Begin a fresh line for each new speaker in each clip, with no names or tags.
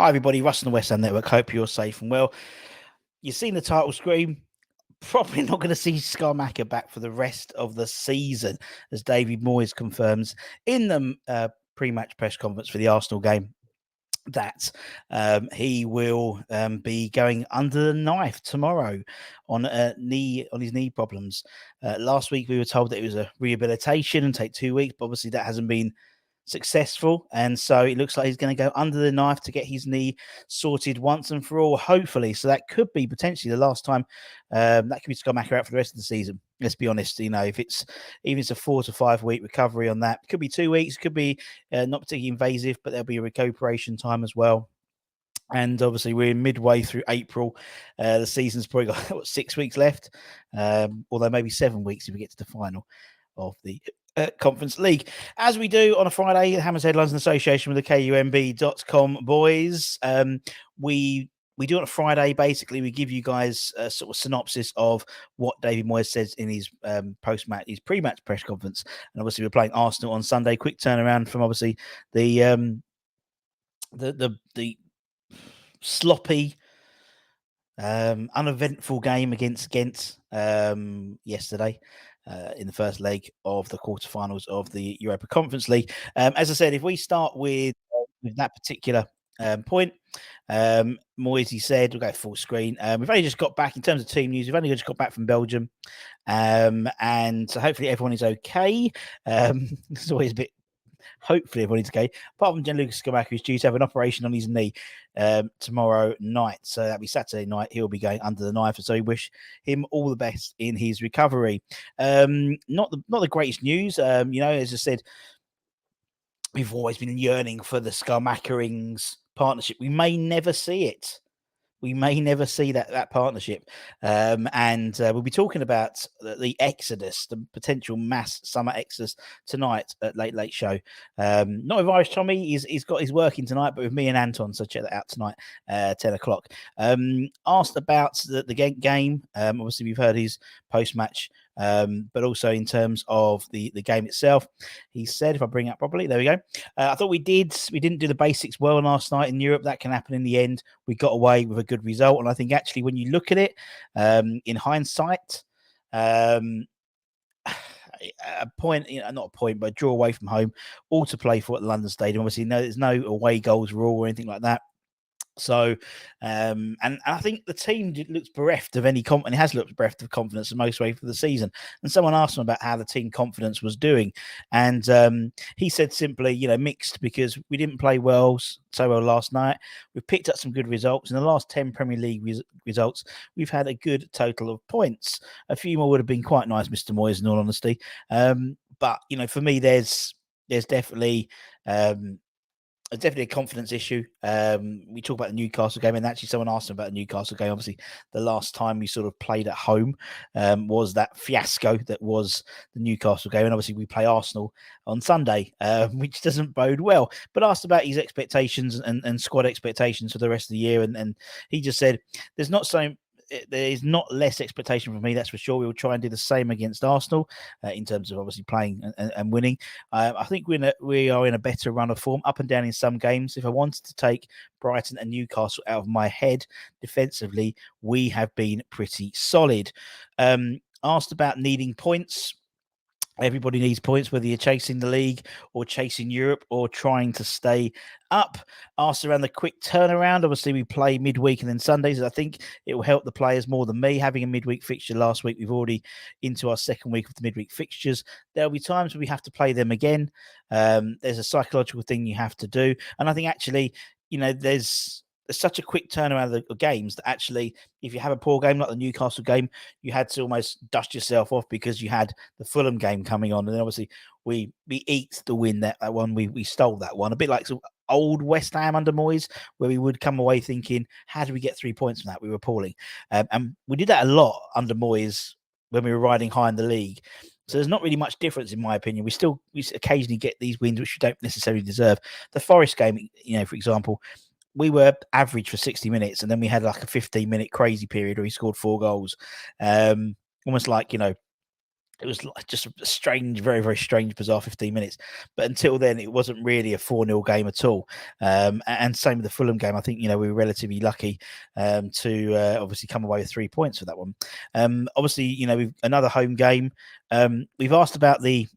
Hi, everybody. Russ and the West Ham Network. Hope you're safe and well. You've seen the title screen. Probably not going to see Scamacca back for the rest of the season, as David Moyes confirms in the pre-match press conference for the Arsenal game that he will be going under the knife tomorrow on his knee problems. Last week we were told that it was a rehabilitation and take 2 weeks, but obviously that hasn't been successful, and so it looks like he's going to go under the knife to get his knee sorted once and for all, hopefully. So that could be potentially the last time that could be Scamacca out for the rest of the season. Let's be honest, if it's a 4 to 5 week recovery on that, it could be 2 weeks, could be not particularly invasive, but there'll be a recuperation time as well. And obviously, we're midway through April. The season's probably got 6 weeks left, although maybe 7 weeks if we get to the final of the Conference League. As we do on a Friday, Hammers Headlines in association with the KUMB.com boys. We do it on a Friday. Basically, we give you guys a sort of synopsis of what David Moyes says in his post-match, his pre-match press conference. And obviously, we're playing Arsenal on Sunday. Quick turnaround from obviously the sloppy, uneventful game against Ghent yesterday in the first leg of the quarterfinals of the Europa Conference League. As I said, if we start with that particular point, Moyes, he said, we'll go full screen. We've only just got back in terms of team news. We've only just got back from Belgium, and so hopefully everyone is okay. It's always a bit. Hopefully everybody's okay. Apart from GIANLUCA Scamacca, who's due to have an operation on his knee tomorrow night. So that'll be Saturday night. He'll be going under the knife. So we wish him all the best in his recovery. Not the greatest news. As I said, we've always been yearning for the Scamacca partnership. We may never see it. We may never see that partnership. And we'll be talking about the exodus, the potential mass summer exodus tonight at Late Show. Not with Irish Tommy. He's got his working tonight, but with me and Anton. So check that out tonight, 10 o'clock. Asked about the game. Obviously, we've heard his post-match, but also in terms of the game itself. He said, if I bring it up properly, there we go. I thought we didn't do the basics well last night in Europe. That can happen in the end. We got away with a good result, and I think actually when you look at it in hindsight, a point, not a point, but a draw away from home, all to play for at the London Stadium. Obviously, there's no away goals rule or anything like that. So, and I think the team looks bereft of any confidence. It has looked bereft of confidence most way for the season. And someone asked him about how the team confidence was doing, and he said simply, mixed, because we didn't play so well last night. We've picked up some good results in the last 10 Premier League results. We've had a good total of points. A few more would have been quite nice, Mr. Moyes, in all honesty. But for me, there's definitely. It's definitely a confidence issue. We talk about the Newcastle game, and actually someone asked him about the Newcastle game. Obviously, the last time we sort of played at home was that fiasco that was the Newcastle game. And obviously we play Arsenal on Sunday, which doesn't bode well. But asked about his expectations and squad expectations for the rest of the year. And he just said, there is not less expectation from me, that's for sure. We'll try and do the same against Arsenal in terms of obviously playing and winning. I think we are in a better run of form, up and down in some games. If I wanted to take Brighton and Newcastle out of my head defensively, we have been pretty solid. Asked about needing points. Everybody needs points, whether you're chasing the league or chasing Europe or trying to stay up. Asked around the quick turnaround. Obviously, we play midweek and then Sundays. I think it will help the players more than me. Having a midweek fixture last week, we've already into our second week of the midweek fixtures. There'll be times where we have to play them again. There's a psychological thing you have to do. And I think actually, there's such a quick turnaround of the games that actually, if you have a poor game like the Newcastle game, you had to almost dust yourself off because you had the Fulham game coming on, and then obviously we eked the win that one. We stole that one, a bit like some old West Ham under Moyes, where we would come away thinking, how do we get 3 points from that? We were appalling, and we did that a lot under Moyes when we were riding high in the league. So there's not really much difference, in my opinion. We occasionally get these wins which we don't necessarily deserve. The Forest game, for example, we were average for 60 minutes, and then we had like a 15-minute crazy period where he scored 4 goals. Almost like, it was just a strange, very, very strange, bizarre 15 minutes. But until then, it wasn't really a 4-0 game at all. And same with the Fulham game. I think, we were relatively lucky to obviously come away with 3 points for that one. Obviously, we've another home game. We've asked about the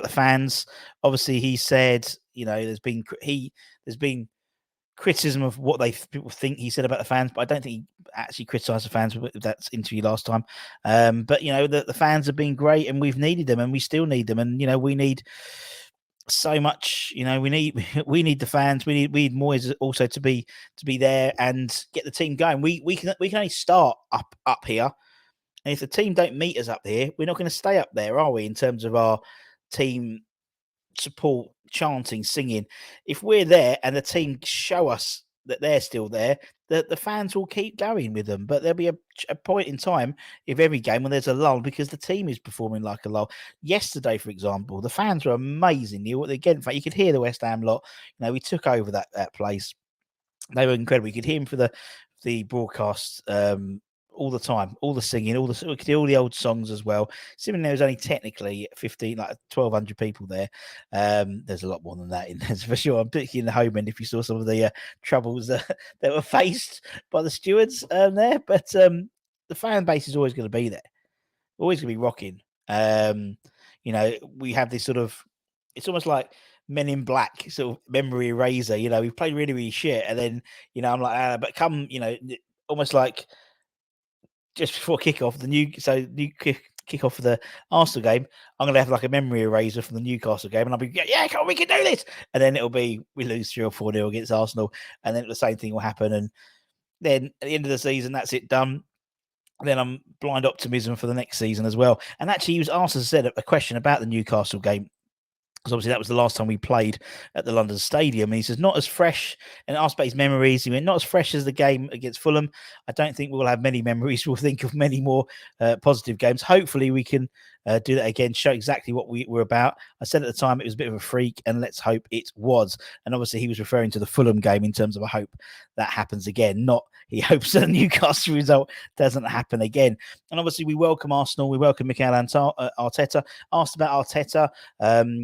fans. Obviously, he said, there's been criticism of what people think he said about the fans, but I don't think he actually criticised the fans with that interview last time. But the fans have been great, and we've needed them, and we still need them, and we need so much. We need the fans. We need Moyes also to be there and get the team going. We can only start up here, and if the team don't meet us up here, we're not going to stay up there, are we? In terms of our team support, chanting, singing. If we're there and the team show us that they're still there, the fans will keep going with them. But there'll be a point in time if every game when there's a lull because the team is performing like a lull. Yesterday, for example, the fans were amazing. Again, in fact, you could hear the West Ham lot. We took over that place. They were incredible. You could hear him for the broadcast all the time, all the singing, we could hear all the old songs as well. Assuming there was only technically 1,200 people there. There's a lot more than that in there for sure. I'm particularly in the home end if you saw some of the troubles that were faced by the stewards there. But the fan base is always going to be there, always going to be rocking. We have this sort of, it's almost like Men in Black sort of memory eraser. We've played really, really shit, and then I'm like, but come, almost like just before kickoff, the new kickoff for the Arsenal game, I'm gonna have like a memory eraser from the Newcastle game, and I'll be come on, we can do this, and then it'll be we lose 3 or 4-0 against Arsenal, and then the same thing will happen, and then at the end of the season, that's it done. Then I'm blind optimism for the next season as well. And actually, he was asked, as I said, a question about the Newcastle game, because obviously that was the last time we played at the London Stadium. And he says, not as fresh, and asked about his memories. He went, not as fresh as the game against Fulham. I don't think we'll have many memories. We'll think of many more positive games. Hopefully we can do that again, show exactly what we were about. I said at the time it was a bit of a freak, and let's hope it was. And obviously he was referring to the Fulham game in terms of a hope that happens again, not he hopes the Newcastle result doesn't happen again. And obviously we welcome Arsenal. We welcome Mikel Arteta. Asked about Arteta.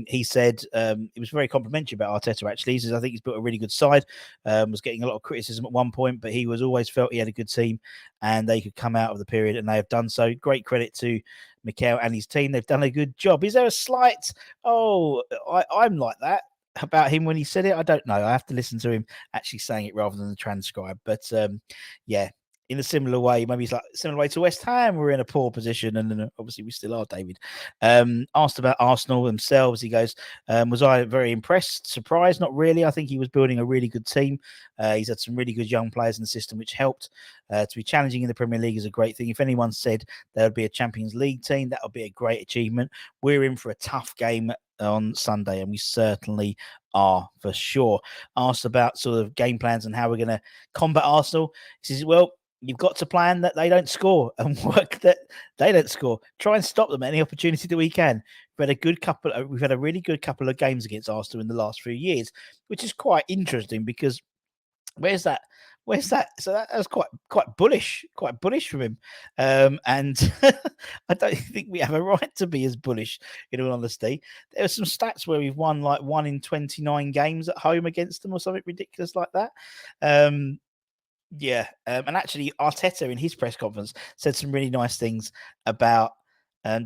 He said it was very complimentary about Arteta, actually. He says, I think he's built a really good side. Was getting a lot of criticism at one point, but he was always felt he had a good team and they could come out of the period, and they have done so. Great credit to Mikel and his team. They've done a good job. Is there a slight, I'm like that about him when he said it? I don't know. I have to listen to him actually saying it rather than the transcribe. But yeah, in a similar way, maybe it's like similar way to West Ham. We're in a poor position, and then obviously we still are, David. Asked about Arsenal themselves, he goes, was I very impressed? Surprised? Not really. I think he was building a really good team. He's had some really good young players in the system, which helped. To be challenging in the Premier League is a great thing. If anyone said there would be a Champions League team, that would be a great achievement. We're in for a tough game on Sunday, and we certainly are, for sure. Asked about sort of game plans and how we're going to combat Arsenal. He says, well, you've got to plan that they don't score and work that they don't score. Try and stop them at any opportunity that we can. We've had a really good couple of games against Arsenal in the last few years, which is quite interesting because where's that? So that's quite bullish from him. And I don't think we have a right to be as bullish, in all honesty. There are some stats where we've won like 1 in 29 games at home against them or something ridiculous like that. And actually Arteta in his press conference said some really nice things about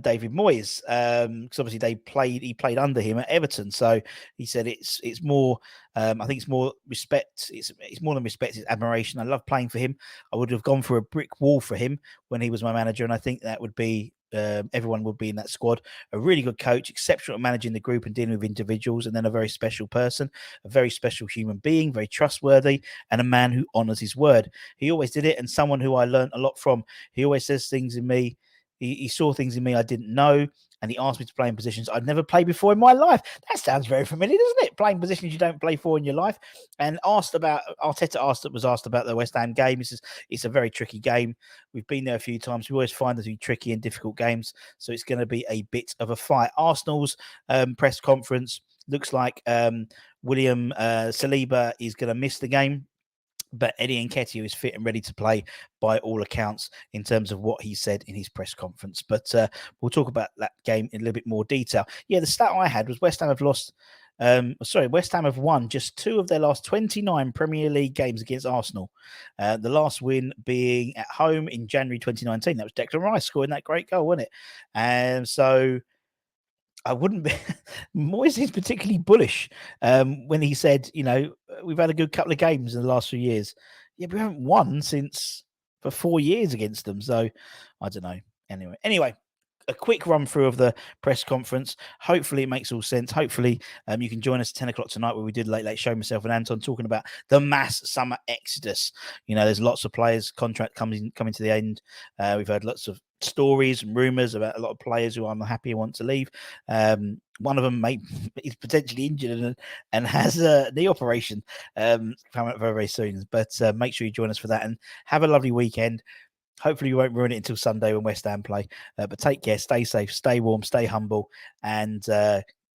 David Moyes, because obviously he played under him at Everton. So he said it's more, I think it's more respect. It's more than respect. It's admiration. I love playing for him. I would have gone for a brick wall for him when he was my manager, and I think that would be everyone would be in that squad. A really good coach, exceptional at managing the group and dealing with individuals, and then a very special person, a very special human being, very trustworthy, and a man who honors his word. He always did it, and someone who I learned a lot from. He always says things in me. He saw things in me I didn't know, and he asked me to play in positions I'd never played before in my life. That sounds very familiar, doesn't it? Playing positions you don't play for in your life. And Arteta was asked about the West Ham game. He says it's a very tricky game. We've been there a few times. We always find it to be tricky and difficult games, so it's going to be a bit of a fight. Arsenal's press conference looks like William Saliba is going to miss the game But Eddie Nketiah is fit and ready to play by all accounts in terms of what he said in his press conference. But we'll talk about that game in a little bit more detail. Yeah, the stat I had was West Ham have lost. West Ham have won just 2 of their last 29 Premier League games against Arsenal. The last win being at home in January 2019. That was Declan Rice scoring that great goal, wasn't it? And so I wouldn't be. Moyes is particularly bullish when he said, we've had a good couple of games in the last few years. Yeah, we haven't won for 4 years against them. So I don't know. Anyway, a quick run through of the press conference. Hopefully it makes all sense. Hopefully you can join us at 10 o'clock tonight where we did late show, myself and Anton talking about the mass summer exodus. There's lots of players contract coming to the end. We've heard lots of stories and rumors about a lot of players who are unhappy and want to leave. One of them is potentially injured and has a knee operation coming up very, very soon. But make sure you join us for that and have a lovely weekend. Hopefully you won't ruin it until Sunday when West Ham play. But take care, stay safe, stay warm, stay humble, and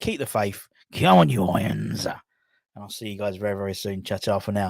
keep the faith. Come on, you Irons. And I'll see you guys very, very soon. Ciao, ciao for now.